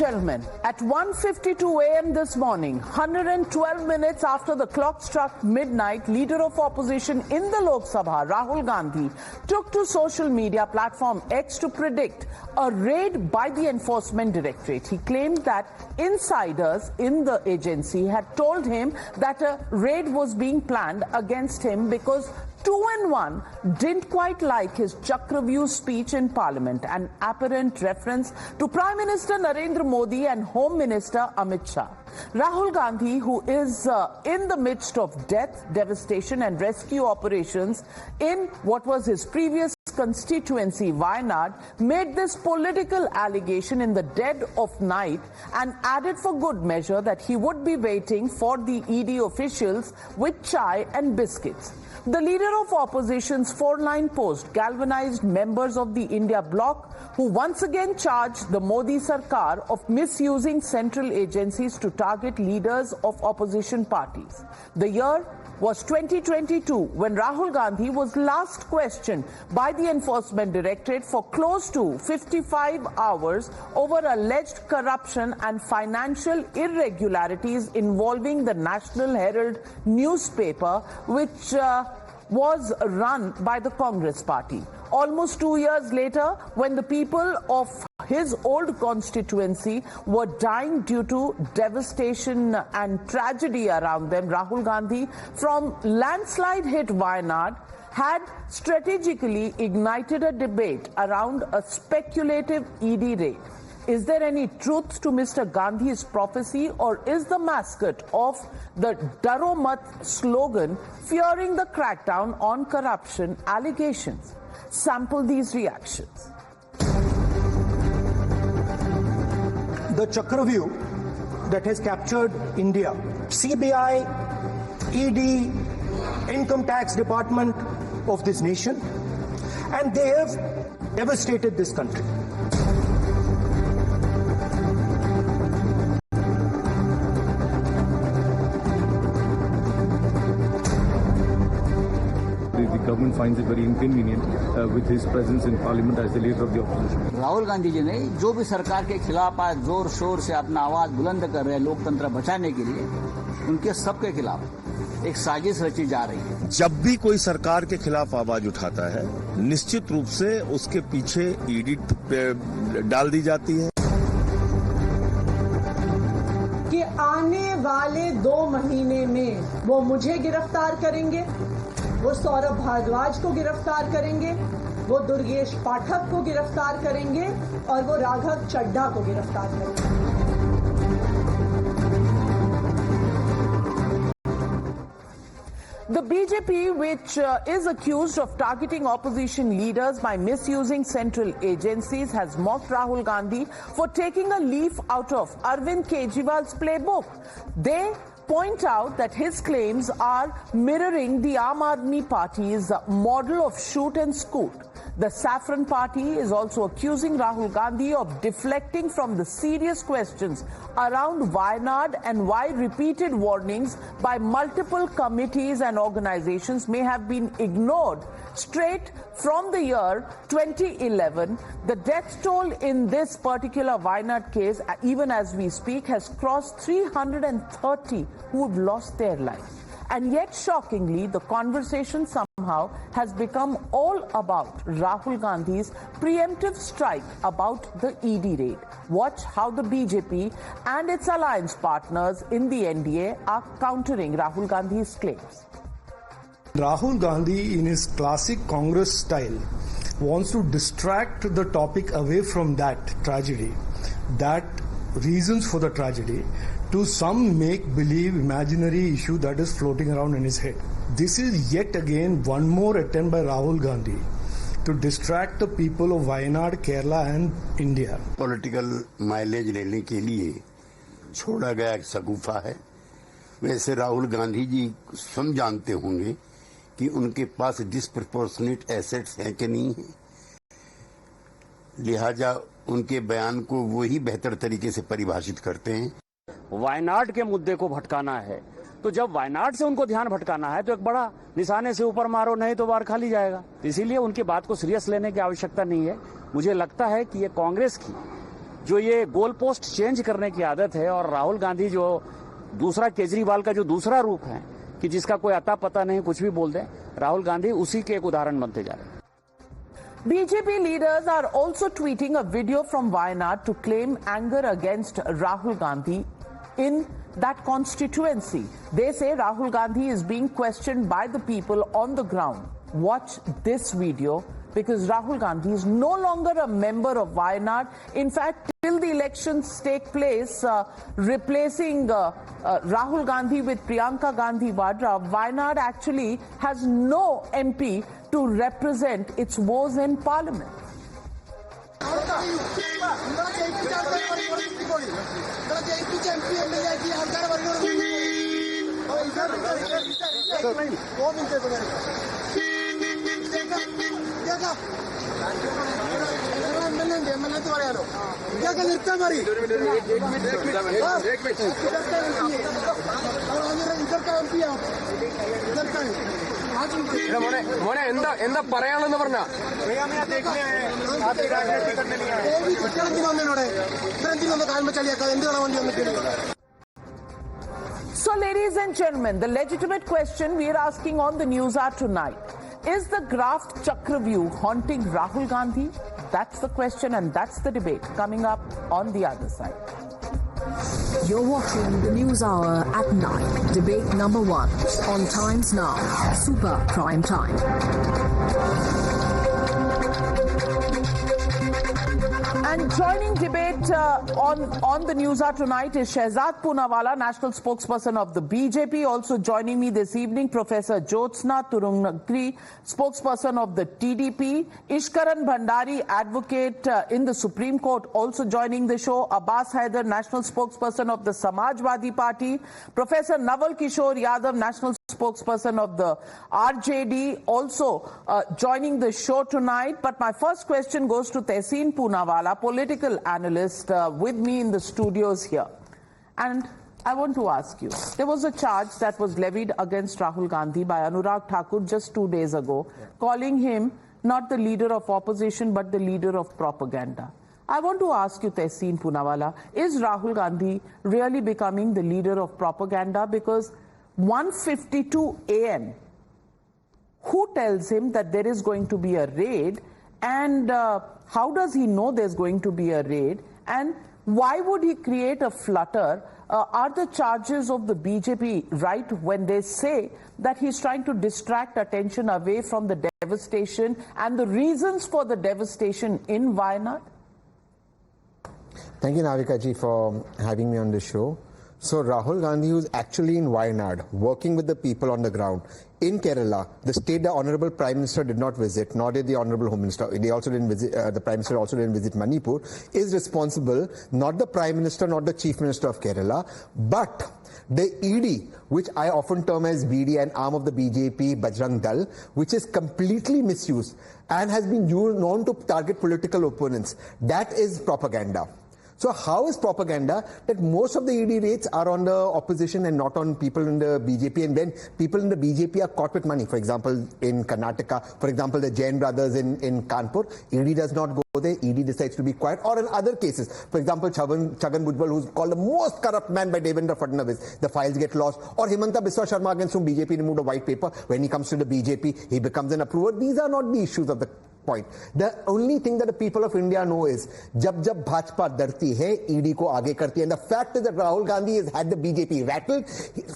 gentlemen, at 1:52 a.m. this morning, 112 minutes after the clock struck midnight, Leader of Opposition in the Lok Sabha, Rahul Gandhi, took to social media platform X to predict a raid by the Enforcement Directorate. He claimed that insiders in the agency had told him that a raid was being planned against him because 2-in-1 didn't quite like his Chakravyuh speech in Parliament, an apparent reference to Prime Minister Narendra Modi and Home Minister Amit Shah. Rahul Gandhi, who is in the midst of death, devastation and rescue operations in what was his previous constituency, Wayanad, made this political allegation in the dead of night and added for good measure that he would be waiting for the ED officials with chai and biscuits. The Leader of Opposition's 4-line post galvanized members of the India bloc, who once again charged the Modi Sarkar of misusing central agencies to target leaders of opposition parties. The year was 2022 when Rahul Gandhi was last questioned by the Enforcement Directorate for close to 55 hours over alleged corruption and financial irregularities involving the National Herald newspaper, which was run by the Congress party. Almost 2 years later, when the people of his old constituency were dying due to devastation and tragedy around them, Rahul Gandhi, from landslide hit Wayanad, had strategically ignited a debate around a speculative ED raid. Is there any truth to Mr. Gandhi's prophecy, or is the mascot of the Daro Mat slogan fearing the crackdown on corruption allegations? Sample these reactions. The Chakravyuh that has captured India, CBI, ED, Income Tax Department of this nation, and they have devastated this country. The government finds it very inconvenient with his presence in parliament as the leader of the opposition. Rahul Gandhi ji ने जो भी सरकार के खिलाफ आज जोर शोर से अपना आवाज बुलंद कर रहे हैं लोकतंत्र बचाने के लिए, उनके सबके खिलाफ एक साजिश रची जा रही है। जब भी कोई सरकार के खिलाफ आवाज उठाता है, निश्चित रूप से उसके पीछे ईडी डाल दी जाती है कि आने वाले 2 महीने में वो मुझे गिरफ्तार करेंगे, वो सौरभ भारद्वाज को गिरफ्तार करेंगे, वो दुर्गेश पाठक को गिरफ्तार करेंगे और वो राघव चड्ढा को गिरफ्तार करेंगे। The BJP, which is accused of targeting opposition leaders by misusing central agencies, has mocked Rahul Gandhi for taking a leaf out of Arvind Kejriwal's playbook. They point out that his claims are mirroring the Aam Aadmi Party's model of shoot and scoot. The Saffron Party is also accusing Rahul Gandhi of deflecting from the serious questions around Wayanad and why repeated warnings by multiple committees and organizations may have been ignored. Straight from the year 2011, the death toll in this particular Wayanad case, even as we speak, has crossed 330 who have lost their lives. And yet, shockingly, the conversation somehow has become all about Rahul Gandhi's preemptive strike about the ED raid. Watch how the BJP and its alliance partners in the NDA are countering Rahul Gandhi's claims. Rahul Gandhi, in his classic Congress style, wants to distract the topic away from that tragedy, that reasons for the tragedy, to some make-believe imaginary issue that is floating around in his head. This is yet again one more attempt by Rahul Gandhi to distract the people of Wayanad, Kerala and India. Political mileage लेने के लिए छोड़ा गया एक सगुफा है। वैसे राहुल गांधी जी स्वयं जानते होंगे कि उनके पास डिस्प्रपोर्शनेट एसेट्स हैं कि नहीं है, लिहाजा उनके बयान को वो ही बेहतर तरीके से परिभाषित करते हैं। वायनाड के मुद्दे को भटकाना है, तो जब वायनाड से उनको ध्यान भटकाना है तो एक बड़ा निशाने से ऊपर मारो, नहीं तो बार खाली जाएगा। इसीलिए उनकी बात को सीरियस लेने की आवश्यकता नहीं है। मुझे लगता है कि ये कांग्रेस की जो ये गोल पोस्ट चेंज करने की आदत है, और राहुल गांधी जो दूसरा केजरीवाल का जो दूसरा रूप है कि जिसका कोई अता पता नहीं, कुछ भी बोल दे, राहुल गांधी उसी के एक उदाहरण बनते जा रहे हैं। BJP leaders are also tweeting a video from Wayanad to claim anger against Rahul Gandhi in that constituency. They say Rahul Gandhi is being questioned by the people on the ground. Watch this video, because Rahul Gandhi is no longer a member of Wayanad. In fact, till the elections take place, replacing Rahul Gandhi with Priyanka Gandhi Vadra, Wayanad actually has no MP to represent its woes in parliament. മോനെ എന്താ പറയാണെന്ന് പറഞ്ഞ So, ladies and gentlemen, the legitimate question we are asking on the news hour tonight: is the graft Chakravyu haunting Rahul Gandhi? That's the question, and that's the debate coming up on the other side. You're watching the News Hour at night. Debate number 1 on Times Now. Super Prime Time. And joining debate on the news hour tonight is Shehzad Poonawalla, national spokesperson of the BJP. Also joining me this evening, Professor Jyotsna Turungnagri, spokesperson of the TDP. Ishkaran Bhandari, advocate in the Supreme Court, also joining the show. Abbas Haider, national spokesperson of the Samajwadi Party. Professor Naval Kishore Yadav, national spokesperson of the RJD, also joining the show tonight. But my first question goes to Tehseen Poonawalla, political analyst, with me in the studios here. And I want to ask you, there was a charge that was levied against Rahul Gandhi by Anurag Thakur just 2 days ago, calling him not the leader of opposition but the leader of propaganda. I want to ask you, Tehseen Poonawalla, is Rahul Gandhi really becoming the leader of propaganda? Because 1:52 a.m., who tells him that there is going to be a raid? And how does he know there's going to be a raid? And why would he create a flutter? Are the charges of the BJP right when they say that he's trying to distract attention away from the devastation and the reasons for the devastation in Wayanad? Thank you, Navika ji, for having me on the show. So Rahul Gandhi, who's actually in Wayanad, working with the people on the ground. In Kerala, the state the Honourable Prime Minister did not visit, nor did the Honourable Home Minister. They also didn't visit, the Prime Minister also didn't visit Manipur, is responsible, not the Prime Minister, not the Chief Minister of Kerala, but the ED, which I often term as BD, an arm of the BJP, Bajrang Dal, which is completely misused and has been known to target political opponents. That is propaganda. So how is propaganda that most of the ED raids are on the opposition and not on people in the BJP? And when people in the BJP are caught with money, for example, in Karnataka, for example, the Jain brothers in Kanpur, ED does not go there. ED decides to be quiet. Or in other cases, for example, Chhagan Bhujbal, who's called the most corrupt man by Devendra Fadnavis, the files get lost. Or Himanta Biswa Sharma, against whom BJP removed a white paper. When he comes to the BJP, he becomes an approver. These are not the issues of the point. The only thing that the people of India know is jab Bhajpa darti hai, ED ko aage karti hai. And the fact is that Rahul Gandhi has had the BJP rattled.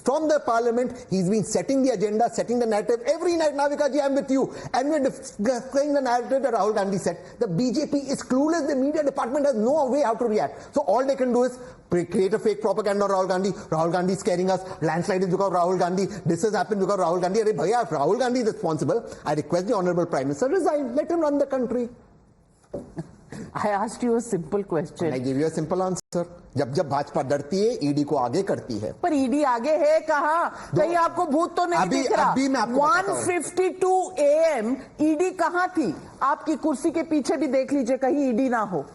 From the parliament, he's been setting the agenda, setting the narrative. Every night, Navika ji, I'm with you. And we're discussing the narrative that Rahul Gandhi set. The BJP is clueless. The media department has no way how to react. So all they can do is create a fake propaganda of Rahul Gandhi. Rahul Gandhi is scaring us. Landslide is because of Rahul Gandhi. This has happened because of Rahul Gandhi. Arey bhaiya, if Rahul Gandhi is responsible, I request the Honourable Prime Minister resign. Let him run the country. I asked you a simple question. And I gave you a simple answer. जब भाजपा डरती है, ED को आगे करती है. पर ED आगे है कहाँ? कहीं आपको भूत तो नहीं दिख रहा? अभी मैं आपको 1:52 AM ईडी कहाँ थी? आपकी कुर्सी के पीछे भी देख लीजिए, कहीं ईडी ना हो.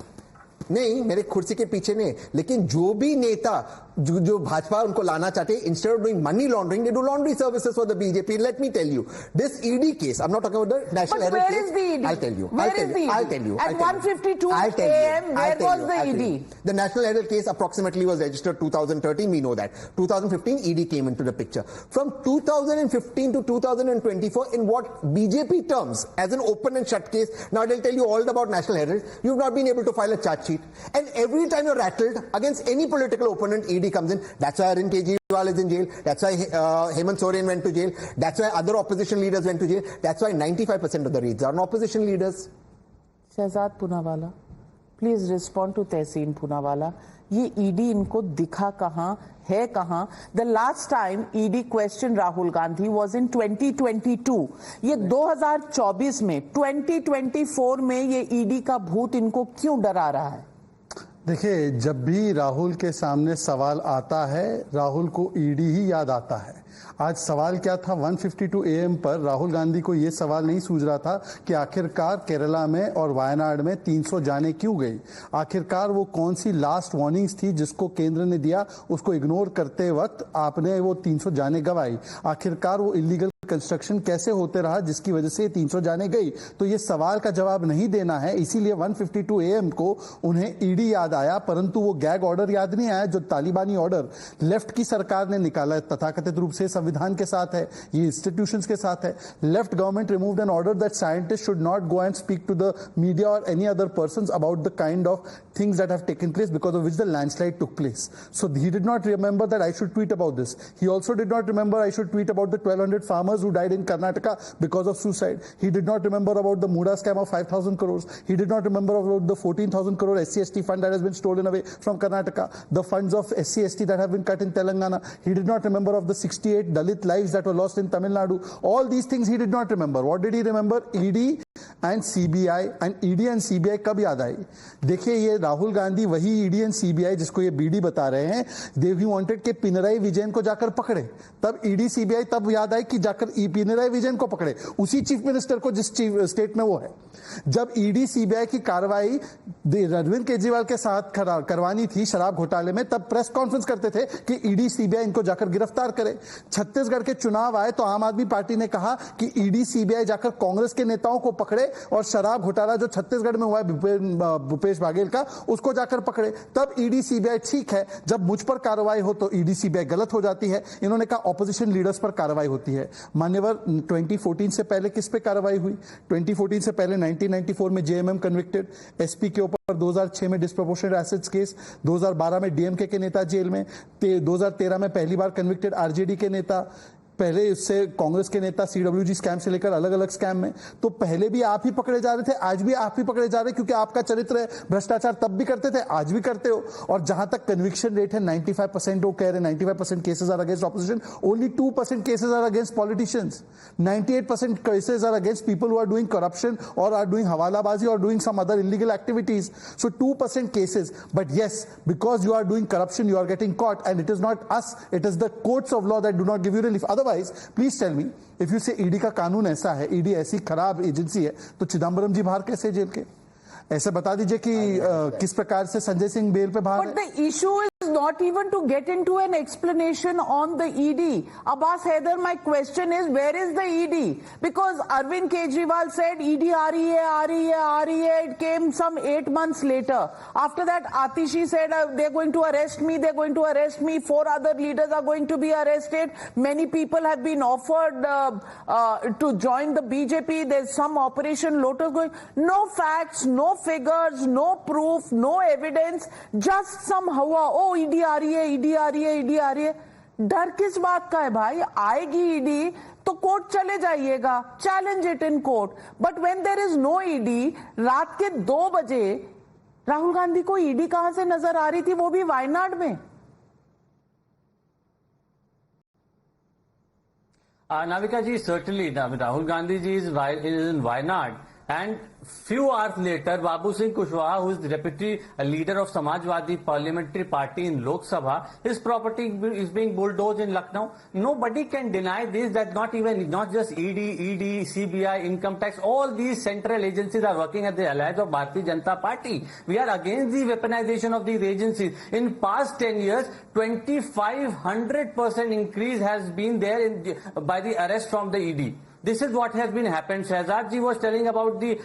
नहीं, मेरे कुर्सी के पीछे नहीं, लेकिन जो भी नेता जो भाजपा उनको लाना चाहते हैं, instead of doing money laundering, they do laundry services for the BJP. Let me tell you, this ED case, I'm not talking about the National But Herald where case. is the ED? I'll tell you. Where is the ED? I'll tell you. At 1:52 a.m., where was the ED? The National Herald case approximately was registered 2013. We know that. 2015, ED came into the picture. From 2015 to 2024, in what BJP terms, as an open and shut case, now they'll tell you all about National Herald. You've not been able to file a charge sheet. And every time you're rattled against any political opponent, ED comes in. That's why Arvind Kejriwal is in jail. That's why Hemant Soren went to jail. That's why other opposition leaders went to jail. That's why 95% of the raids are on opposition leaders. Shehzad Poonawalla, please respond to Tehseen Poonawalla. ये ED इनको दिखा कहां है कहां? The last time ED question Rahul Gandhi was in 2022. ये 2024 में 2024 में ये ईडी का भूत इनको क्यों डरा रहा है? देखिए, जब भी राहुल के सामने सवाल आता है, राहुल को ईडी ही याद आता है. आज सवाल क्या था? 152 AM पर राहुल गांधी को यह सवाल नहीं सूझ रहा था कि आखिरकार केरला में और वायनाड में 300 जाने क्यों गई. आखिरकार वो कौन सी लास्ट वार्निंग्स थी जिसको केंद्र ने दिया, उसको इग्नोर करते वक्त आपने वो 300 जाने गंवाई. आखिरकार वो इलीगल कंस्ट्रक्शन कैसे होते रहा जिसकी वजह से 300 जाने गई. तो ये सवाल का जवाब नहीं देना है, इसीलिए 152 AM को उन्हें ईडी याद आया, परंतु वो गैग ऑर्डर याद नहीं आया जो तालिबानी ऑर्डर लेफ्ट की सरकार ने निकाला. तथाकथित रूप से संविधान के साथ है, ये इंस्टीट्यूशंस के साथ है. Left government removed an order that scientist should not go and speak to the media और any other persons about the kind of things that have taken place because of which the landslide took place. So he did not remember that I should tweet about this. He also did not remember I should tweet about the 1200 farmers who died in Karnataka because of suicide. He did not remember about the Muda scam of 5,000 crores. He did not remember about the 14,000 crore SC/ST fund that has been stolen away from Karnataka. The funds of SC/ST that have been cut in Telangana. He did not remember of the 68 Dalit lives that were lost in Tamil Nadu. All these things he did not remember. What did he remember? ED and CBI. And ED and CBI कब याद आई? देखिए, ये राहुल गांधी वही ED and CBI जिसको ये BD बता रहे हैं, दे ही वांटेड के पिनराई विजयन को जाकर पकड़े. तब ईडी सीबीआई तब याद आई कि जाकर पिनराई विजयन को पकड़े, उसी चीफ मिनिस्टर को जिस स्टेट में वो है. जब ईडी सीबीआई की कार्रवाई अरविंद केजरीवाल के साथ करवानी थी शराब घोटाले में, तब प्रेस कॉन्फ्रेंस करते थे कि ईडी सीबीआई इनको जाकर गिरफ्तार करे. छत्तीसगढ़ के चुनाव आए तो आम आदमी पार्टी ने कहा कि ईडी सीबीआई जाकर कांग्रेस के नेताओं को पकड़े और शराब घोटाला जो छत्तीसगढ़ में हुआ है भूपेश बघेल का, उसको जाकर पकड़े. तब ईडी सीबीआई ठीक है, जब मुझ पर कार्रवाई हो तो ईडी सीबीआई गलत हो जाती है. इन्होंने कहा ऑपोजिशन लीडर्स पर कार्रवाई होती है. मान्यवर, 2014 से पहले किस पे कार्रवाई हुई? 2014 से पहले 1994 में जेएमएम कन्विक्टेड, एसपी के ऊपर 2006 में डिस्प्रोपोर्शनेट एसेट्स केस, 2012 में डीएमके के नेता जेल में, 2013 में पहली बार कन्विक्टेड आरजेडी के नेता, पहले इससे कांग्रेस के नेता सीडब्ल्यूजी स्कैम से लेकर अलग अलग स्कैम में. तो पहले भी आप ही पकड़े जा रहे थे, आज भी आप ही पकड़े जा रहे, क्योंकि आपका चरित्र है. भ्रष्टाचार तब भी करते थे, आज भी करते हो. और जहां तक कन्विक्शन रेट है 95%, वो कह रहे 95% cases are against opposition, only 2% cases are against politicians. 98% cases are against people who are doing corruption और आर डूइंग हवालाबाजी और doing some other illegal activities. So 2% cases. But yes, because you are doing corruption, you are getting caught, and it is not us, it is the courts of law that do not give you relief. Otherwise, please tell me, if you say ED का कानून ऐसा है, ED ऐसी खराब agency है, तो चिदम्बरम जी बाहर कैसे जेल के? ऐसे बता दीजिए कि किस प्रकार से संजय सिंह बेल पे बाहर है. But the issue is not even to get into an explanation on the ED. Abbas Haider, my question is, where is the ED? Because Arvind Kejriwal said ED aa rahi hai. It came some 8 months later. After that, Atishi said they're going to arrest me. 4 other leaders are going to be arrested. Many people have been offered to join the BJP. There's some Operation Lotus going. No facts, no figures, no proof, no evidence, just some hawa. Oh, ED आ रही है. डर किस बात का है भाई? आएगी ईडी तो कोर्ट चले जाइएगा, challenge it in court. But when there is no ED, रात के 2 बजे राहुल गांधी को ईडी कहां से नजर आ रही थी, वो भी वायनाड में? Navika ji, certainly Rahul Gandhi ji is in Wayanad. And few hours later, Babu Singh Kushwaha, who is the deputy leader of Samajwadi Parliamentary Party in Lok Sabha, his property is being bulldozed in Lucknow. Nobody can deny this, that not just ED, CBI, income tax, all these central agencies are working at the alliance of Bharatiya Janata Party. We are against the weaponization of these agencies. In past 10 years, 2,500% increase has been there by the arrest from the ED. This is what has been happened. Shehzad ji was telling about the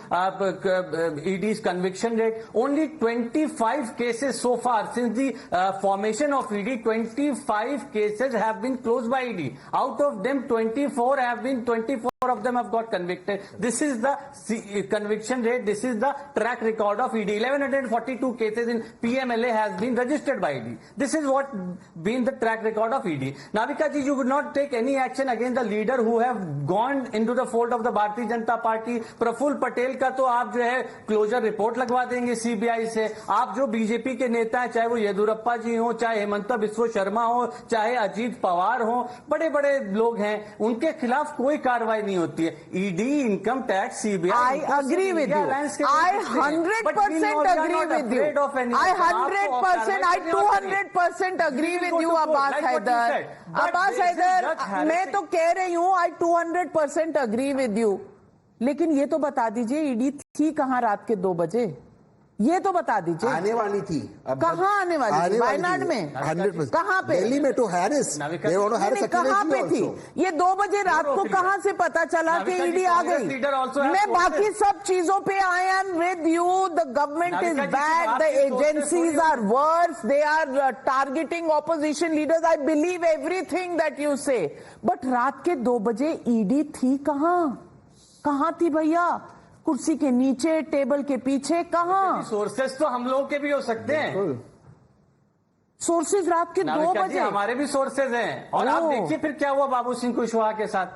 ED's conviction rate. Only 25 cases so far since the formation of ED. 25 cases have been closed by ED. Out of them, 24 of them have got convicted. This is the conviction rate. This is the track record of ED. 1142 cases in PMLA has been registered by ED. This is what been the track record of ED. Navika ji, you would not take any action against the leader who have gone into the fold of the Bharatiya Janata Party. Praful Patel का तो आप जो है closure report लगवा देंगे CBI से. आप जो बीजेपी के नेता हैं, चाहे वो येदुरप्पा जी हो, चाहे हेमंत बिस्वा शर्मा हो, चाहे अजीत पवार हो, बड़े बड़े लोग हैं, उनके खिलाफ कोई कार्रवाई नहीं होती है. ED, income tax, CBI. I agree with you. I 100% agree with you. I 100%, I 200% agree with you, Abbas Haider. Abbas Haider, मैं तो कह रही हूँ I 200% agree with you. लेकिन ये तो बता दीजिए ईडी थी कहाँ रात के 2 बजे? ये तो बता दीजिए. आने वाली थी. कहाँ आने वाली थी? वायनाड में. 100%. कहाँ पे? दिल्ली में तो हैरिस. कहाँ पे थी? ये 2 बजे रात को कहाँ से पता चला कि ईडी आ गई? मैं बाकी सब चीजों पे I am with you. The government is bad. The agencies are worse. They are targeting opposition leaders. I believe everything that you say. But रात के 2 बजे ईडी थी कहाँ थी भैया? कुर्सी के नीचे, टेबल के पीछे, कहाँ? सोर्सेस तो हम लोगों के भी हो सकते हैं. सोर्सेज रात के 2 बजे हमारे भी सोर्सेज हैं. और आप देखिए फिर क्या हुआ बाबू सिंह कुशवाहा के साथ.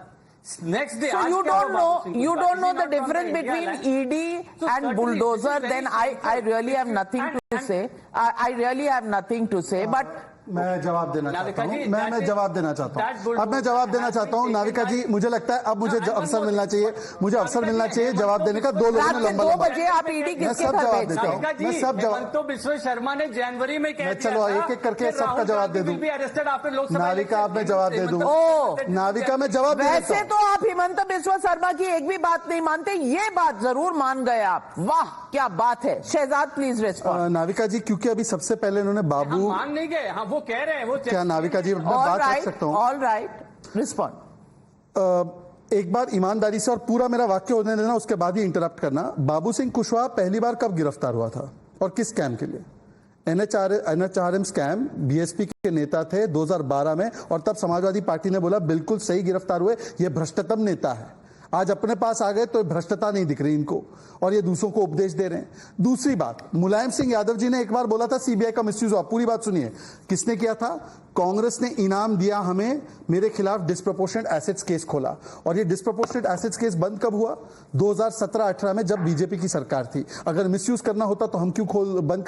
Next day, so you don't know the difference between ED and bulldozer. Then I really have nothing to say. I really have nothing to say. But मैं जवाब देना चाहता हूँ. मैं जवाब देना चाहता हूँ. अब मैं जवाब देना चाहता हूँ. नाविका जी, मुझे लगता है अब मुझे अवसर मिलना चाहिए. मुझे अवसर मिलना चाहिए जवाब देने का. 2 लोगों ने लंबा 2 बजे आप ईडी किसके घर जवाब देता हूँ. मैं सब जवाब. तो विश्व शर्मा ने जनवरी में कह दिया. चलो एक एक करके सबका जवाब दे दूं. नाविका, आप मैं जवाब दे दूं. नाविका, मैं जवाब. वैसे तो आप हिमंत बिस्वा शर्मा की एक भी बात नहीं मानते. ये बात जरूर मान गए आप. वाह, क्या बात है. Shehzad please respond. नाविका जी, क्योंकि अभी सबसे पहले इन्होंने बाबू मान नहीं गए. हाँ, वो कह रहे हैं. वो क्या नाविका जी, मैं बात कर सकता हूँ? All right, respond. एक बार ईमानदारी से और पूरा मेरा वाक्य होने देना, उसके बाद ही इंटरप्ट करना. बाबू सिंह कुशवाहा पहली बार कब गिरफ्तार हुआ था और किस स्कैम के लिए? NHRM scam. बीएसपी के नेता थे 2012 में, और तब समाजवादी पार्टी ने बोला बिल्कुल सही गिरफ्तार हुए, ये भ्रष्टतम नेता है. आज अपने पास आ गए तो भ्रष्टता नहीं दिख रही इनको, और ये दूसरों को उपदेश दे रहे हैं. दूसरी बात, मुलायम सिंह यादव जी ने एक बार बोला था सीबीआई का मिसयूज हुआ. पूरी बात सुनिए. किसने किया था? कांग्रेस ने इनाम दिया हमें, मेरे खिलाफ डिस्प्रोपोर्शनेट एसेट्स केस खोला. और ये डिस्प्रोपोर्शनेट एसेट्स केस बंद कब हुआ? 2017-18 में, जब बीजेपी की सरकार थी. अगर मिसयूज करना होता तो हम क्यों बंद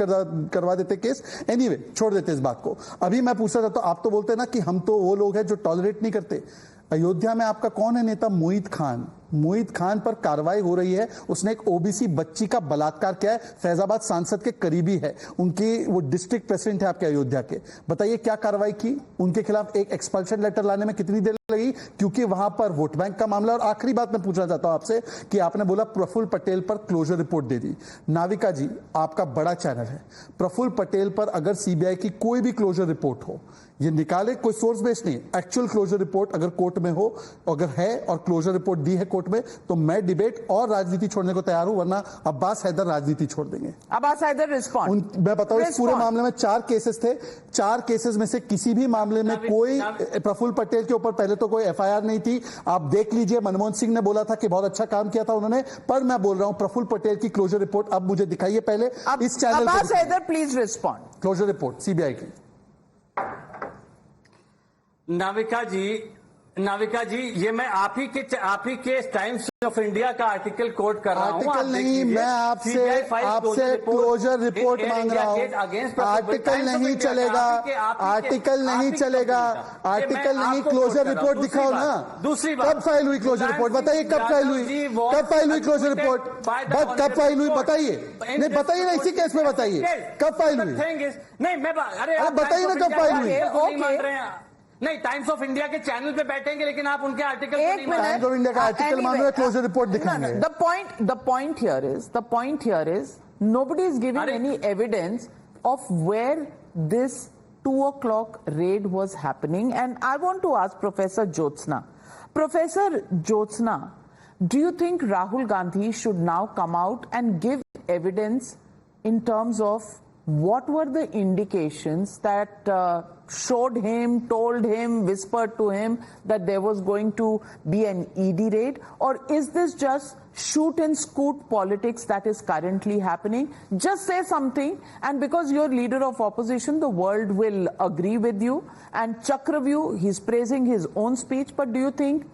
करवा देते केस? एनीवे, छोड़ देते इस बात को. अभी मैं पूछता था, तो आप तो बोलते ना कि हम तो वो लोग हैं जो टॉलरेट नहीं करते. अयोध्या में आपका कौन है नेता? मोहित खान. मोहित खान पर कार्रवाई हो रही है. उसने एक ओबीसी बच्ची का बलात्कार किया है. फैजाबाद सांसद के करीबी है. उनकी वो डिस्ट्रिक्ट प्रेसिडेंट है आपके अयोध्या के. बताइए क्या कार्रवाई की उनके खिलाफ? एक एक्सपल्शन लेटर लाने में कितनी देर लगी? क्योंकि वहां पर वोट बैंक का मामला. और आखिरी बात मैं पूछना चाहता हूं आपसे कि आपने बोला प्रफुल्ल पटेल पर क्लोजर रिपोर्ट दे दी. नाविका जी, आपका बड़ा चैनल है. प्रफुल्ल पटेल पर अगर सीबीआई की कोई भी क्लोजर रिपोर्ट हो, ये निकाले, कोई सोर्स बेस्ड नहीं, एक्चुअल क्लोजर रिपोर्ट अगर कोर्ट में हो, अगर है और क्लोजर रिपोर्ट दी है कोर्ट में, तो मैं डिबेट और राजनीति छोड़ने को तैयार हूं. वरना अब्बास हैदर राजनीति छोड़ देंगे. अब्बास हैदर रिस्पॉन्ड. मैं बताऊं, इस पूरे मामले में 4 केसेस थे. 4 केसेस में से किसी भी मामले में कोई प्रफुल्ल पटेल के ऊपर पहले तो कोई एफआईआर नहीं थी. आप देख लीजिए, मनमोहन सिंह ने बोला था कि बहुत अच्छा काम किया था उन्होंने. पर मैं बोल रहा हूं, प्रफुल्ल पटेल की क्लोजर रिपोर्ट अब मुझे दिखाइए पहले इस channel. Abbas Haider please respond. Closure report CBI की. नाविका जी, नाविका जी, ये मैं आप ही के टाइम्स ऑफ इंडिया का आर्टिकल कोट कर रहा हूँ। आर्टिकल नहीं, मैं आपसे क्लोजर रिपोर्ट मांग रहा हूँ। आर्टिकल नहीं चलेगा, आर्टिकल नहीं चलेगा, आर्टिकल नहीं, क्लोजर रिपोर्ट दिखाओ ना। दूसरी बात, कब फाइल हुई क्लोजर रिपोर्ट? बताइए कब फाइल हुई, कब फाइल हुई क्लोजर रिपोर्ट? कब फाइल हुई बताइए, नहीं बताइए ना, इसी केस में बताइए कब फाइल हुई। नहीं मैं अरे बताइए ना कब फाइल हुई। नहीं, टाइम्स ऑफ इंडिया के चैनल पे बैठेंगे लेकिन आप उनके आर्टिकल टाइम्स ऑफ इंडिया का आर्टिकल मान रहे, क्लोजर रिपोर्ट दिखाएंगे। The point here is nobody is giving any evidence of where this 2 o'clock raid was happening, and I want to ask Professor Jyotsna. Professor Jyotsna, do you think Rahul Gandhi should now come out and give evidence in terms of what were the indications that showed him, told him, whispered to him that there was going to be an ED raid? Or is this just shoot and scoot politics that is currently happening? Just say something, and because you're leader of opposition, the world will agree with you. And Chakravyuh, he's praising his own speech, but do you think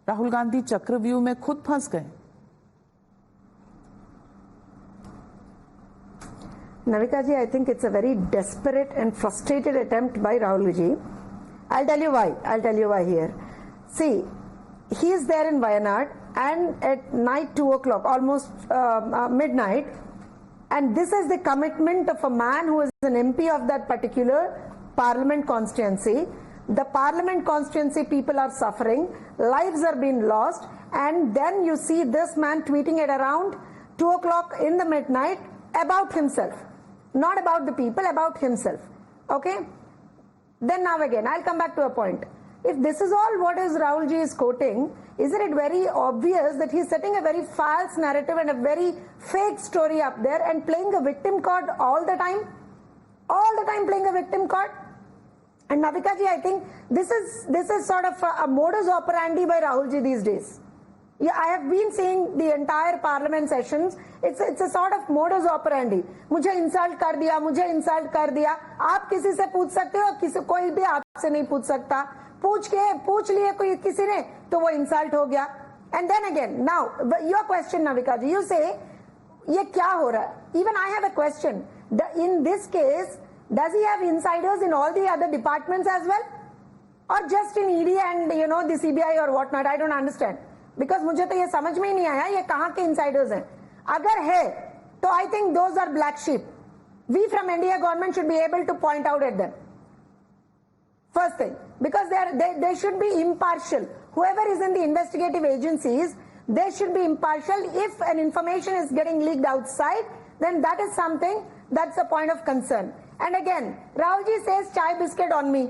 Rahul Gandhi Chakravyuh mein khud phans gaye? Navika ji, I think it's a very desperate and frustrated attempt by Rahul ji. I'll tell you why here. See, he is there in Wayanad and at night 2 o'clock, almost midnight, and this is the commitment of a man who is an MP of that particular parliament constituency. The parliament constituency people are suffering, lives are being lost, and then you see this man tweeting at around 2 o'clock in the midnight about himself. Not about the people, about himself. Okay? Then now again, I'll come back to a point. If this is all what is Rahul ji is quoting, isn't it very obvious that he's setting a very false narrative and a very fake story up there and playing a victim card all the time? All the time playing a victim card? And Navika ji, I think this is sort of a modus operandi by Rahul ji these days. Yeah, I have been seeing the entire parliament sessions. It's a sort of modus operandi. मुझे insult कर दिया, आप किसी से पूछ सकते हो, कोई भी आपसे नहीं पूछ सकता, पूछ लिए कोई किसी ने तो वो इंसल्ट हो गया. And then again, now your question, Navika ji, you say ये क्या हो रहा है? Even I have a question. In this case, does he have insiders in all the other departments as well, or just in ED and the CBI or whatnot? I don't understand. Because मुझे तो ये समझ में ही नहीं आया ये कहाँ के इंसाइडर्स हैं. अगर है तो I think those are black sheep. We from NDA government should be able to point out at them. First thing, because they should be impartial. However is in the investigative agencies, they should be impartial. If an information is getting leaked outside, then that is something that's a point of concern. And again, Rahul ji says chai biscuit on me.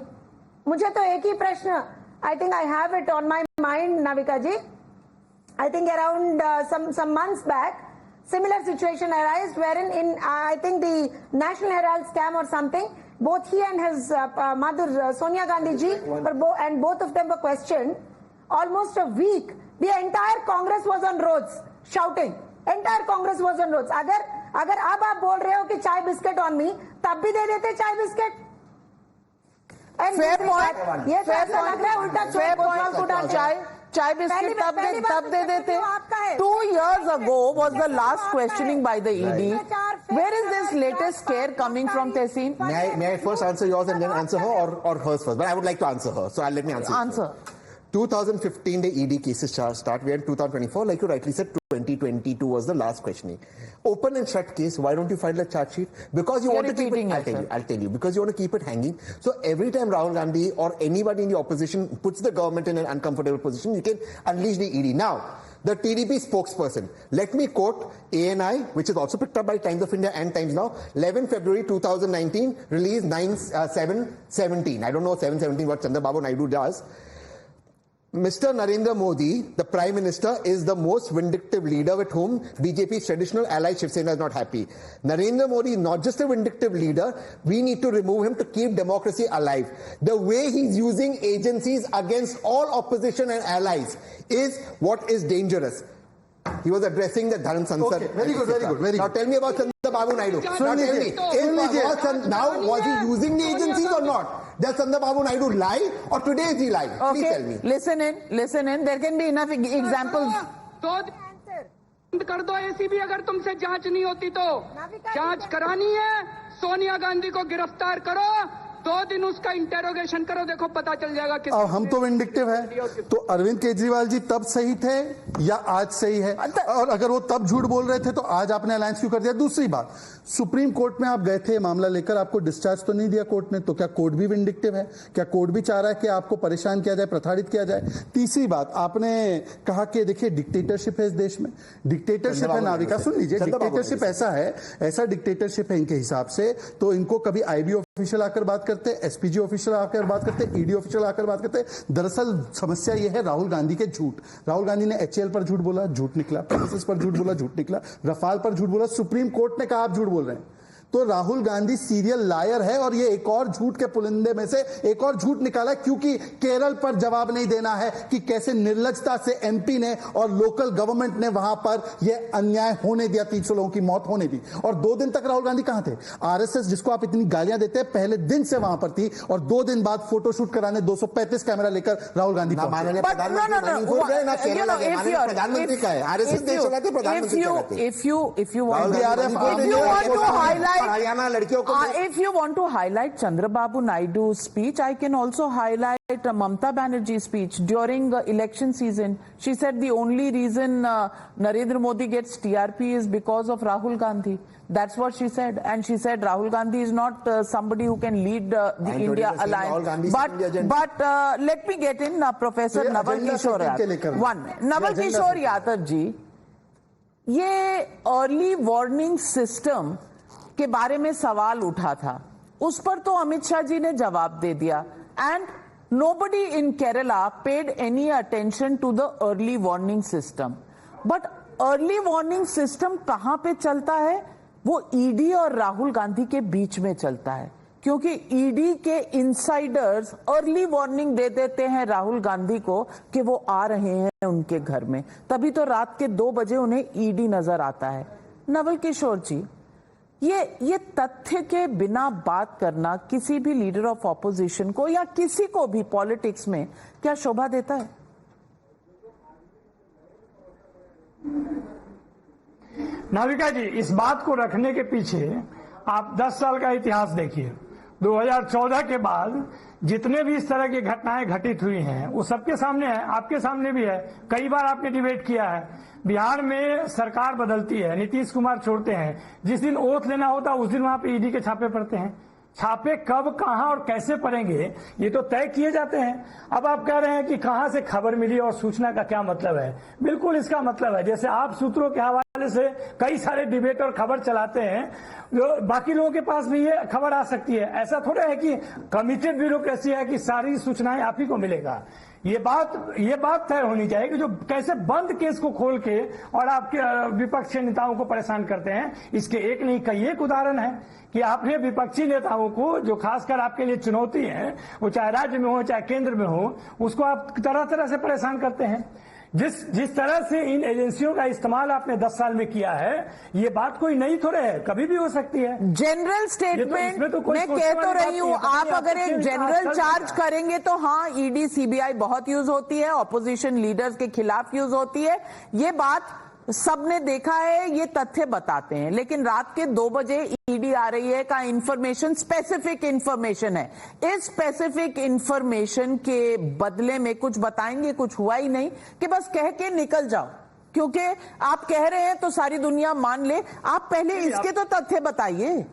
मुझे तो एक ही प्रश्न, I think I have it on my mind, Navika ji. I think around some months back, similar situation arose wherein in I think the National Herald scam or something, both he and his mother Sonia Gandhi ji and both of them were questioned. Almost a week, the entire Congress was on roads shouting. Entire Congress was on roads. अगर अब आप बोल रहे हो कि चाय biscuit on me, तब भी दे देते चाय बिस्किट. Fair point. ये ऐसा लग रहा है उल्टा चाय बिस्किट तब दे देते. 2 years ago was the last questioning by the ED. Where is this latest scare coming from, Tehseen? May I first answer yours and then answer her, or hers first? But I would like to answer her, so let me answer. Answer. 2015 the ED cases start. We are in 2024, like you rightly said. 2022 was the last questioning. Open and shut case. Why don't you file a charge sheet? Because you want to keep it. I'll tell you. Because you want to keep it hanging. So every time Rahul Gandhi or anybody in the opposition puts the government in an uncomfortable position, you can unleash the ED. Now, the TDP spokesperson. Let me quote ANI, which is also picked up by Times of India and Times Now. 11 February 2019, release 9/7/17. I don't know 7/17 what Chandrababu Naidu does. Mr. Narendra Modi, the Prime Minister, is the most vindictive leader with whom BJP's traditional ally Shiv Sena is not happy. Narendra Modi is not just a vindictive leader, we need to remove him to keep democracy alive. The way he's using agencies against all opposition and allies is what is dangerous. He was addressing the Dharan Sansad. Okay, very good. Now tell me about Chandrababu Naidu. Now tell me, was he using the agencies or not? Does Chandrababu Naidu lie or today is he lying? Please tell me. Listen in. There can be enough examples. बंद कर दो ACB, अगर तुमसे जांच नहीं होती तो जांच करानी है, सोनिया गांधी को गिरफ्तार करो, 2 दिन उसका इंटेरोगेशन करो, देखो पता चल जाएगा कि हम तो विंडिक्टिव है। तो अरविंद केजरीवाल जी तब सही थे या आज सही है? और अगर वो तब झूठ बोल रहे थे तो आज आपने अलायंस क्यों कर दिया? दूसरी बात, सुप्रीम कोर्ट में आप गए थे मामला लेकर, आपको डिस्चार्ज तो नहीं दिया कोर्ट ने, तो क्या कोर्ट भी विंडिक्टिव है? क्या कोर्ट भी चाह रहा है कि आपको परेशान किया जाए, प्रताड़ित किया जाए? तीसरी बात, आपने कहा कि देखिए डिक्टेटरशिप है इस देश में, डिक्टेटरशिप है नाविका, सुन लीजिए, डिक्टेटरशिप ऐसा है, ऐसा डिक्टेटरशिप है इनके हिसाब से, तो इनको कभी आईबी ऑफिशियल आकर बात करते, एसपीजी ऑफिशियल आकर बात करते, ईडी ऑफिशियल आकर बात करते। दरअसल समस्या यह है राहुल गांधी के झूठ। राहुल गांधी ने एचएएल पर झूठ बोला, झूठ निकला, पेगासस पर झूठ बोला, झूठ निकला, रफाल पर झूठ बोला, सुप्रीम कोर्ट ने कहा आप झूठ बोल रहे हैं। तो राहुल गांधी सीरियल लायर है और ये एक और झूठ के पुलिंदे में से एक और झूठ निकाला, क्योंकि केरल पर जवाब नहीं देना है कि कैसे निर्लजता से एमपी ने और लोकल गवर्नमेंट ने वहां पर यह अन्याय होने दिया, 300 लोगों की मौत होने दी। और 2 दिन तक राहुल गांधी कहां थे? आरएसएस जिसको आप इतनी गालियां देते हैं, पहले दिन से वहां पर थी और 2 दिन बाद फोटोशूट कराने 235 कैमरा लेकर राहुल गांधी प्रधानमंत्री का है, आरएसएस देश चलाते, प्रधानमंत्री हरियाणा लड़कियों को। If you want to highlight Chandrababu Naidu's speech, I can also highlight Mamata Banerjee's speech during election season. She said the only reason Narendra Modi gets TRP is because of Rahul Gandhi. That's what she said, and she said Rahul Gandhi is not somebody who can lead the India alliance. But let me get in Professor Naval Kishore Yadav. Naval Kishore Yadav ji, ये early warning system के बारे में सवाल उठा था, उस पर तो अमित शाह जी ने जवाब दे दिया, and nobody in Kerala paid any attention to the early warning system. But early warning system कहां पे चलता है? वो ईडी और राहुल गांधी के बीच में चलता है, क्योंकि ईडी के इनसाइडर्स अर्ली वार्निंग दे देते हैं राहुल गांधी को कि वो आ रहे हैं उनके घर में, तभी तो रात के 2 बजे उन्हें ईडी नजर आता है। नवल किशोर जी, ये तथ्य के बिना बात करना किसी भी लीडर ऑफ ऑपोजिशन को या किसी को भी पॉलिटिक्स में क्या शोभा देता है? नाविका जी, इस बात को रखने के पीछे आप 10 साल का इतिहास देखिए। 2014 के बाद जितने भी इस तरह की घटनाएं घटित हुई हैं वो सबके सामने है, आपके सामने भी है। कई बार आपने डिबेट किया है। बिहार में सरकार बदलती है, नीतीश कुमार छोड़ते हैं, जिस दिन ओथ लेना होता है उस दिन वहां पे ईडी के छापे पड़ते हैं। छापे कब, कहां और कैसे पड़ेंगे ये तो तय किए जाते हैं। अब आप कह रहे हैं कि कहां से खबर मिली और सूचना का क्या मतलब है। बिल्कुल इसका मतलब है, जैसे आप सूत्रों के हवाले से कई सारे डिबेट और खबर चलाते हैं, जो बाकी लोगों के पास भी ये खबर आ सकती है। ऐसा थोड़ा है कि कमिटेड ब्यूरोक्रेसी है कि सारी सूचनाएं आप ही को मिलेगा। ये बात तय होनी चाहिए कि जो कैसे बंद केस को खोल के और आपके विपक्षी नेताओं को परेशान करते हैं। इसके एक नहीं कई एक उदाहरण है कि आपने विपक्षी नेताओं को, जो खासकर आपके लिए चुनौती है, वो चाहे राज्य में हो चाहे केंद्र में हो, उसको आप तरह तरह से परेशान करते हैं। जिस तरह से इन एजेंसियों का इस्तेमाल आपने 10 साल में किया है, ये बात कोई नई थोड़े है, कभी भी हो सकती है। जनरल स्टेटमेंट मैं कह तो रही हूँ, आप अगर एक जनरल चार्ज करेंगे तो हाँ, ईडी सीबीआई बहुत यूज होती है, ऑपोजिशन लीडर्स के खिलाफ यूज होती है, ये बात सबने देखा है, ये तथ्य बताते हैं। लेकिन रात के 2 बजे ईडी आ रही है का इंफॉर्मेशन स्पेसिफिक इंफॉर्मेशन है। इस स्पेसिफिक इंफॉर्मेशन के बदले में कुछ बताएंगे, कुछ हुआ ही नहीं कि बस कह के निकल जाओ, क्योंकि आप कह रहे हैं तो सारी दुनिया मान ले। आप पहले इसके तो तथ्य बताइए।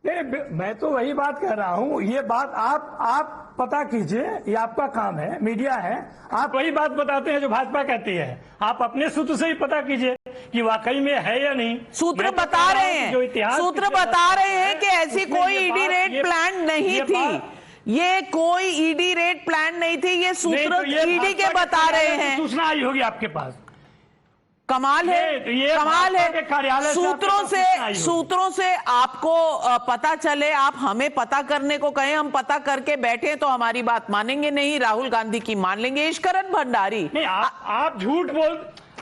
मैं तो वही बात कह रहा हूं, ये बात आप पता कीजिए, ये आपका काम है, मीडिया है, आप वही बात बताते हैं जो भाजपा कहती है। आप अपने सूत्र से ही पता कीजिए कि वाकई में है या नहीं। सूत्र बता रहे हैं, जो इतिहास सूत्र बता रहे हैं कि ऐसी कोई ईडी रेड प्लान नहीं थी, ये कोई ईडी रेड प्लान नहीं थी, ये सूत्र ईडी के बता रहे हैं। सूचना आई होगी आपके पास। कमाल है, कमाल है। सूत्रों से आपको पता चले, आप हमें पता करने को कहें, हम पता करके बैठे तो हमारी बात मानेंगे नहीं, राहुल गांधी की मान लेंगे। ईश्वरन भंडारी, नहीं, आप झूठ बोल,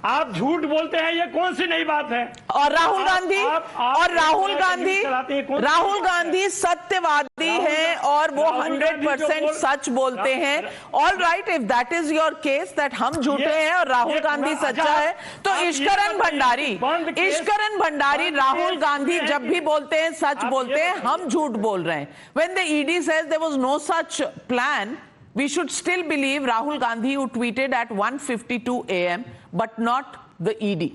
आप झूठ बोलते हैं, ये कौन सी नई बात है? और राहुल गांधी राहुल गांधी सत्यवादी हैं और वो 100% सच बोलते हैं. All right, if that is your case that हम झूठे हैं और राहुल गांधी सच्चा है, तो ईश्वरन भंडारी राहुल गांधी जब भी बोलते हैं सच बोलते हैं, हम झूठ बोल रहे हैं. When the ED says there was no such plan, we should still believe Rahul Gandhi, who tweeted at 1:52 a.m., but not the ED.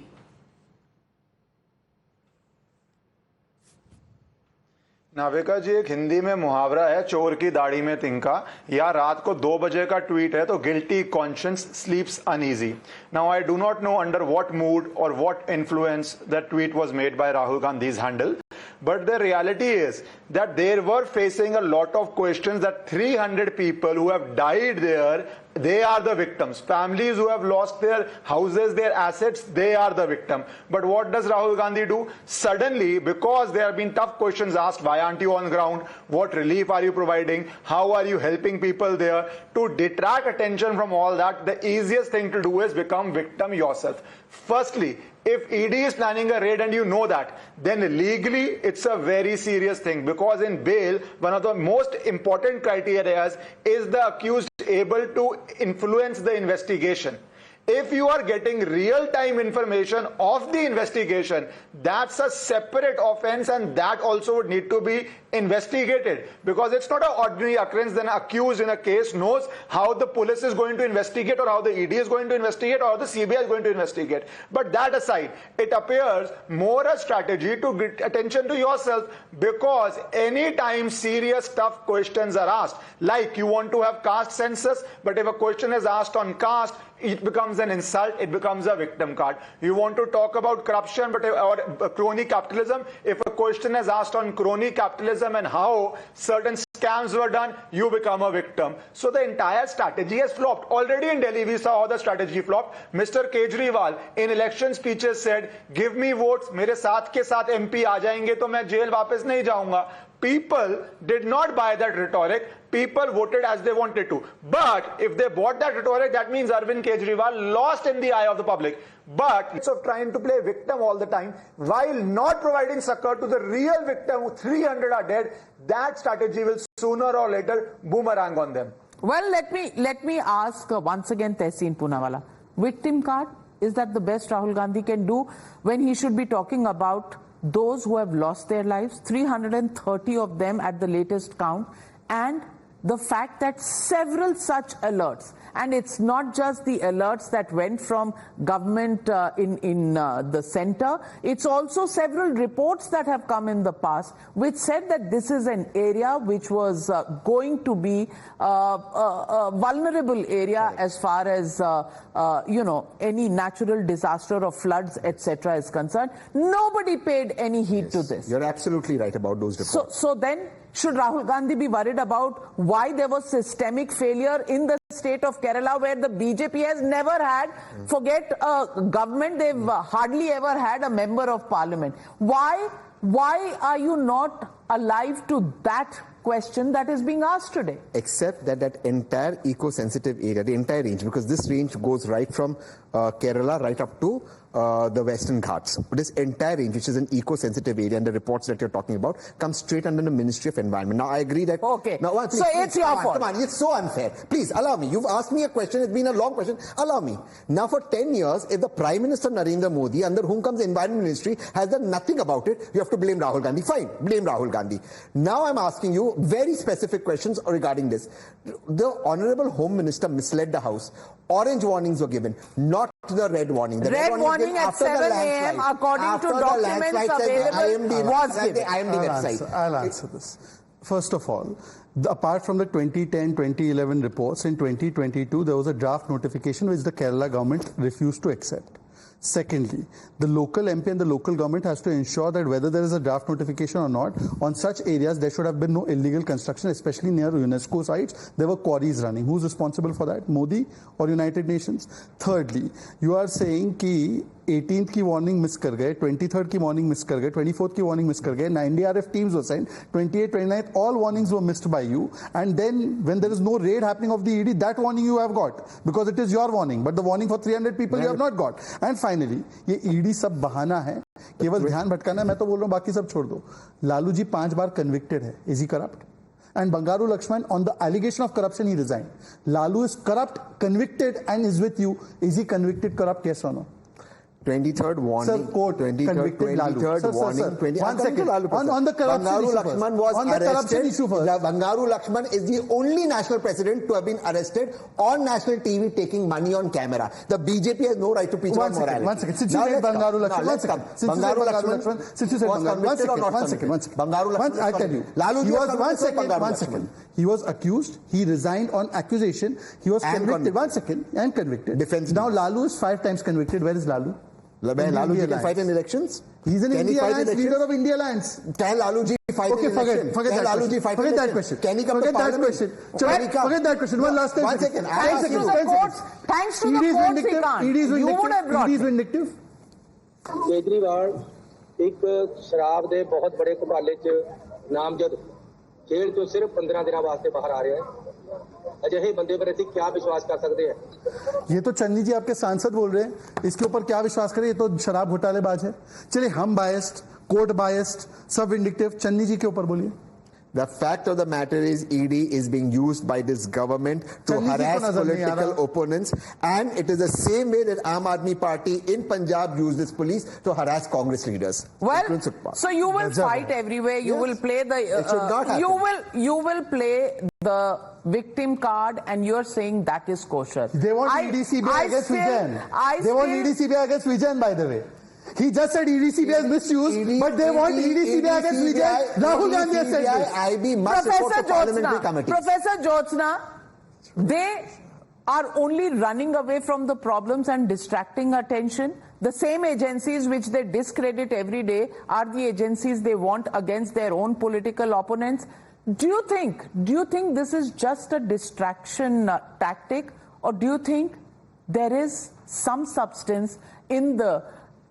Navika जी, एक हिंदी में मुहावरा है, चोर की दाढ़ी में तिनका, या रात को 2 बजे का ट्वीट है तो guilty conscience sleeps uneasy. Now I do not know under what mood और what influence that tweet was made by Rahul Gandhi's handle, but the reality is that they were facing a lot of questions that 300 people who have died there, they are the victims. Families who have lost their houses, their assets, they are the victim. But what does Rahul Gandhi do? Suddenly, because there have been tough questions asked, why aren't you on ground? What relief are you providing? How are you helping people there? To detract attention from all that, the easiest thing to do is become victim yourself. Firstly, if ED is planning a raid and you know that, then legally it's a very serious thing, because in bail, one of the most important criteria is the accused able to influence the investigation. If you are getting real-time information of the investigation, that's a separate offense, and that also would need to be investigated, because it's not an ordinary occurrence. Then accused in a case knows how the police is going to investigate, or how the ED is going to investigate, or how the CBI is going to investigate. But that aside, it appears more a strategy to get attention to yourself, because anytime serious tough questions are asked, like you want to have caste census, but if a question is asked on caste, it becomes an insult, it becomes a victim card. You want to talk about corruption or crony capitalism, if a question is asked on crony capitalism and how certain scams were done, you become a victim. So the entire strategy has flopped. Already in Delhi we saw how the strategy flopped. Mr. Kejriwal in election speeches said, give me votes, मेरे साथ के साथ MP आ जाएंगे तो मैं jail वापस नहीं जाऊंगा. People did not buy that rhetoric. People voted as they wanted to. But if they bought that rhetoric, that means Arvind Kejriwal lost in the eye of the public. But instead of trying to play victim all the time, while not providing succor to the real victim, 300 are dead, that strategy will sooner or later boomerang on them. Well, let me ask once again Tehseen Poonawalla. Victim card, is that the best Rahul Gandhi can do when he should be talking about those who have lost their lives, 330 of them at the latest count, and the fact that several such alerts, and it's not just the alerts that went from government in the center, it's also several reports that have come in the past which said that this is an area which was going to be a vulnerable area as far as any natural disaster or floods, etc. is concerned. Nobody paid any heed to this. You're absolutely right about those reports. So then, should Rahul Gandhi be worried about why there was systemic failure in the state of Kerala, where the BJP has never had, forget a government, they've hardly ever had a member of parliament. Why are you not alive to that question that is being asked today? Except that entire eco-sensitive area, the entire range, because this range goes right from Kerala right up to the Western Ghats. This entire range, which is an eco-sensitive area, and the reports that you're talking about, come straight under the Ministry of Environment. Now, I agree that... Okay. Now, please, so it's your fault. Come on, it's so unfair. Please, allow me. You've asked me a question. It's been a long question. Allow me. Now, for 10 years, if the Prime Minister Narendra Modi, under whom comes the Environment Ministry, has done nothing about it, you have to blame Rahul Gandhi. Fine, blame Rahul Gandhi. Now, I'm asking you very specific questions regarding this. The Honorable Home Minister misled the House. Orange warnings were given, not the red warning. The red warning at 7 a.m. according to documents available was given. The IMD website. I'll answer this. First of all, apart from the 2010-2011 reports, in 2022 there was a draft notification which the Kerala government refused to accept. Secondly, the local MP and the local government has to ensure that whether there is a draft notification or not, on such areas there should have been no illegal construction, especially near UNESCO sites. There were quarries running. Who's responsible for that? Modi or United Nations? Thirdly, you are saying that 18th की warning miss कर गए, 23rd की warning miss कर गए, 24th की warning miss कर गए, NDRF teams were sent, 28th, 29th, all warnings were missed by you, and then when there is no raid happening of the ED, that warning you have got because it is your warning, but the warning for 300 people you have not got. And finally, ये ED सब बहाना है, केवल ध्यान भटकाना है. मैं तो बोल रहा हूँ बाकी सब छोड़ दो. लालू जी 5 बार कन्विक्टेड है. Is he corrupt? And Bangaru Lakshman, on the allegation of corruption, he resigned. Lalu is corrupt, convicted, and is with you. Is he convicted, corrupt, yes or no? 23rd warning. Sir, court convicted Lalu. 23rd warning. 20, one second. On the corruption Bangaru issue Lakshman first. was on the arrested. corruption issue first. Bangaru Lakshman is the only national president to have been arrested on national TV taking money on camera. The BJP has no right to preach on morality. One second. Since you said Bangaru Lakshman, one second. Bangaru Lakshman, since you said Bangaru, one second. Bangaru Lakshman, I'll tell you. Lalu He was one second. He was accused. He resigned on accusation. He was convicted. One second. And convicted. Defense. Now Lalu is 5 times convicted. Where is Lalu? Lalu ji can fight in elections? He's an India Alliance, leader of India Alliance. Can Lalu ji fight in elections? Forget that question. Can he come to parliament? Forget that question. One last time. One second. Thanks to the courts, he can't. You would have brought ED is vindictive. Kejriwal ਇੱਕ ਸ਼ਰਾਬ ਦੇ ਬਹੁਤ ਬੜੇ ਘੁਟਾਲੇ 'ਚ ਨਾਮਜ਼ਦ ਜੇਲ੍ਹ ਤੋਂ ਸਿਰਫ 15 ਦਿਨਾਂ ਵਾਸਤੇ ਬਾਹਰ ਆ ਰਿਹਾ ਹੈ ਅਜਿਹੇ ਬੰਦੇ पर ਅਸੀਂ क्या विश्वास कर सकते हैं? ये तो चन्नी जी आपके सांसद बोल रहे हैं, इसके ऊपर क्या विश्वास करें? ये तो शराब घोटालेबाज है. चलिए हम बायस्ड, कोर्ट बायस्ड, सब विंडिक्टिव. चन्नी जी के ऊपर बोलिए. The fact of the matter is ED is being used by this government to harass political opponents, and it is the same way that Aam Aadmi Party in Punjab used its police to harass Congress leaders. Well, so you will fight everywhere. You will play the. It should not happen. You will play the victim card, and you're saying that is kosher. They want ED-CBI against Vijayan. They want ED-CBI against Vijayan, by the way. He just said ED-CBI is misused, but they want ED-CBI against Vijayan. Rahul Gandhi has said this. IB must report to parliamentary committee. Professor Jyotsna, they are only running away from the problems and distracting attention. The same agencies which they discredit every day are the agencies they want against their own political opponents. Do you think this is just a distraction tactic, or do you think there is some substance in the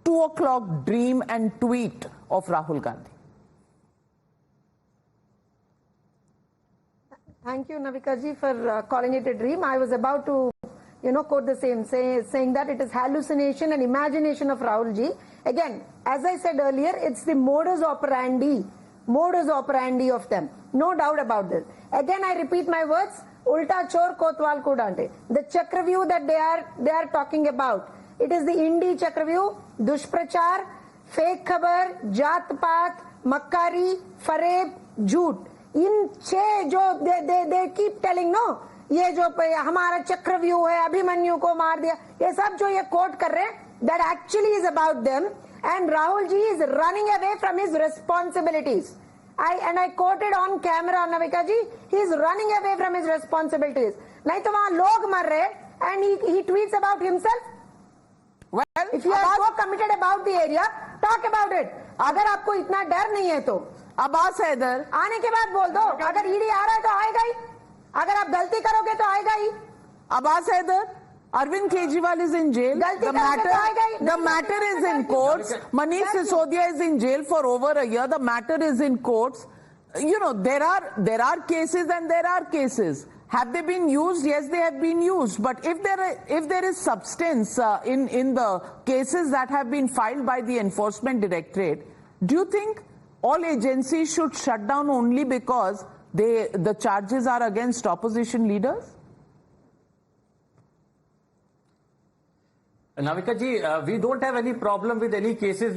2 o'clock dream and tweet of Rahul Gandhi? Thank you, Navika ji, for calling it a dream. I was about to, quote the same, saying that it is hallucination and imagination of Rahul ji. Again, as I said earlier, it's the modus operandi of them. No doubt about this. Again, I repeat my words, ulta chor kotwal ko dante. The Chakravyuh that they are talking about, it is the Indi Chakravyuh, Dushprachar, fake khabar, Jat Paat, Makkari, Fareb, Jhoot. इन 6 जो they keep telling no, ये जो हमारा चक्रव्यूह है, अभिमन्यु को मार दिया, ये सब जो ये कोट कर रहे हैं, that actually is about them, and Rahul ji is running away from his responsibilities. I quoted on camera, Navika ji, he is running away from his responsibilities. नहीं तो वहाँ लोग मर रहे, and he tweets about himself. Well, if you are so committed about the area, talk about it. अगर आपको इतना डर नहीं है तो अब्बास हैदर आने के बाद बोल दो. अगर ईडी आ रहा है तो आएगा ही, अगर आप गलती करोगे तो आएगा ही. Abbas Haider, Arvind Kejriwal is in jail. The matter is in courts. Manish Sisodia is in jail for over a year. The matter is in courts. There are cases and there are cases. Have they been used? Yes, they have been used. But if there is substance in the cases that have been filed by the Enforcement Directorate, do you think all agencies should shut down only because the charges are against opposition leaders? Navika ji, we don't have any problem with any cases,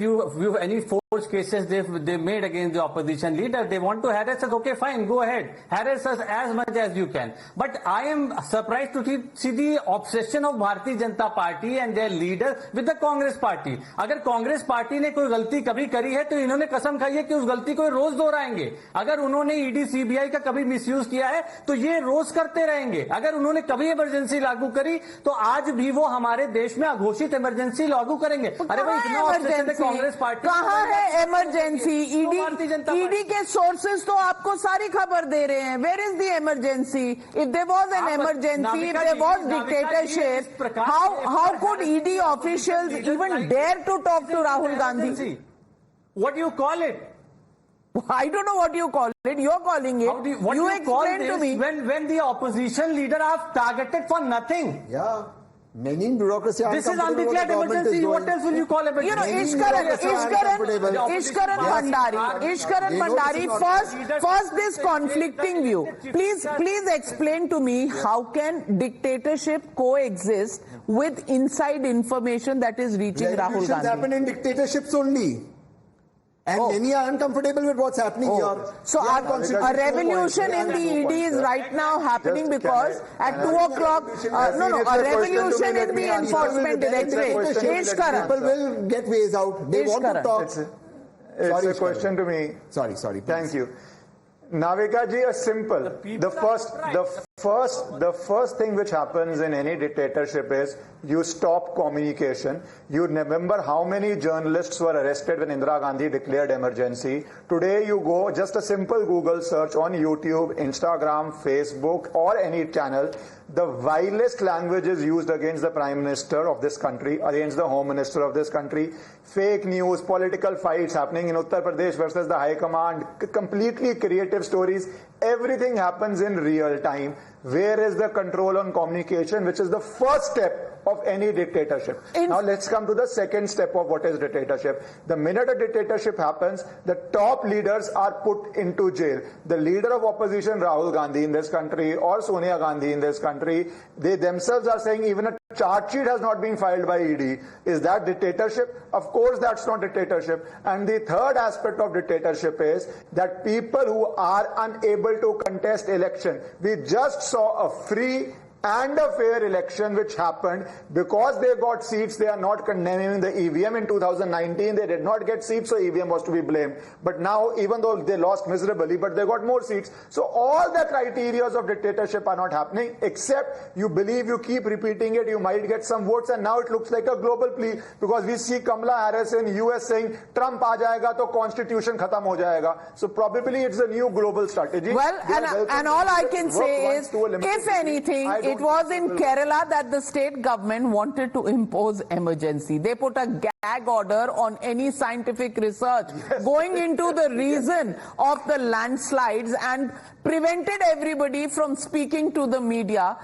any force cases they made against the opposition leader. They want to harass us, okay, fine, go ahead. Harass us as much as you can. But I am surprised to see the obsession of Bharatiya Janata Party and their leader with the Congress Party. अगर Congress party ने कोई गलती कभी करी है तो इन्होंने कसम खाई है कि उस गलती को रोज दोहराएंगे. अगर उन्होंने ईडी सीबीआई का कभी मिसयूज किया है तो ये रोज करते रहेंगे. अगर उन्होंने कभी इमरजेंसी लागू करी तो आज भी वो हमारे देश में घोषित इमरजेंसी लागू करेंगे। अरे भाई, इतना ऑब्सेशन है कांग्रेस पार्टी, कहाँ है इमरजेंसी? ईडी के सोर्सेज तो आपको सारी खबर दे रहे हैं। Where is the emergency? If there was an emergency, if there was dictatorship, how could ED officials even dare to talk to Rahul Gandhi? What do you call it? I don't know what you call it. You're calling it. What you you call explain this to me. when the opposition leader are targeted for nothing. Yeah. Many in bureaucracy are This is undeclared emergency. What else will you call emergency? You know, Ishkaran Bhandari, first this conflicting view. Please explain to me how can dictatorship coexist with inside information that is reaching Rahul Gandhi? Happen in dictatorships only. And many are uncomfortable with what's happening here. So a revolution in the ED is right now happening because at 2 o'clock, a revolution in the enforcement directorate. People will get ways out. They want to talk. It's a question to me. Sorry. Thank you. Navika ji, a simple. The first thing which happens in any dictatorship is you stop communication. You remember how many journalists were arrested when Indira Gandhi declared emergency. Today you go, just a simple Google search on YouTube, Instagram, Facebook or any channel. The vilest language is used against the Prime Minister of this country, against the Home Minister of this country. Fake news, political fights happening in Uttar Pradesh versus the High Command, completely creative stories. Everything happens in real time. Where is the control on communication, which is the first step of any dictatorship? Now let's come to the second step of what is dictatorship. The minute a dictatorship happens, the top leaders are put into jail. The leader of opposition, Rahul Gandhi in this country, or Sonia Gandhi in this country, they themselves are saying even a charge sheet has not been filed by ED. Is that dictatorship? Of course that's not dictatorship. And the third aspect of dictatorship is that people who are unable to contest election. We just saw a free and a fair election which happened because they got seats. They are not condemning the EVM in 2019. They did not get seats, so EVM was to be blamed. But now, even though they lost miserably, but they got more seats. So all the criteria of dictatorship are not happening, except you believe, you keep repeating it, you might get some votes, and now it looks like a global plea because we see Kamala Harris in US saying Trump aa jayega to constitution khatam ho jayega. So probably it's a new global strategy. Well, and all I can say is, if anything, it was in Kerala that the state government wanted to impose emergency. They put a gag order on any scientific research going into the reason of the landslides and prevented everybody from speaking to the media.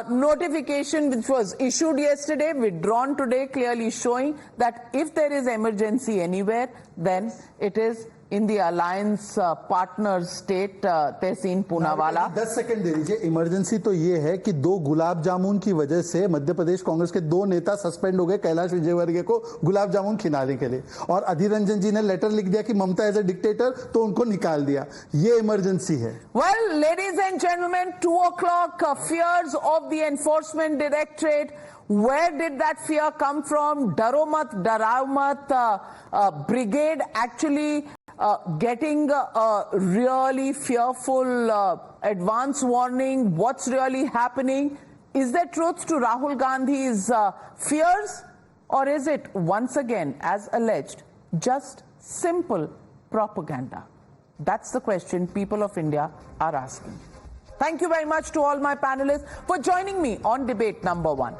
Notification which was issued yesterday, withdrawn today, clearly showing that if there is emergency anywhere, then it is in the alliance partner state Tehseen Poonawalla. 10 second दे दीजिए। Emergency तो ये है कि 2 गुलाब जामुन की वजह से मध्य प्रदेश कांग्रेस के 2 नेता सस्पेंड हो गए कैलाश विजयवर्गीय को गुलाब जामुन खिलाने के लिए, और अधीर रंजन जी ने लेटर लिख दिया कि ममता एज ए डिक्टेटर, तो उनको निकाल दिया। ये इमरजेंसी है। Well, ladies and gentlemen, 2 o'clock, fears of the enforcement directorate. Where did that fear come from? Daro mat, darao mat, brigade actually getting a really fearful advance warning. What's really happening? Is there truth to Rahul Gandhi's fears, or is it once again, as alleged, just simple propaganda? That's the question people of India are asking. Thank you very much to all my panelists for joining me on debate number 1.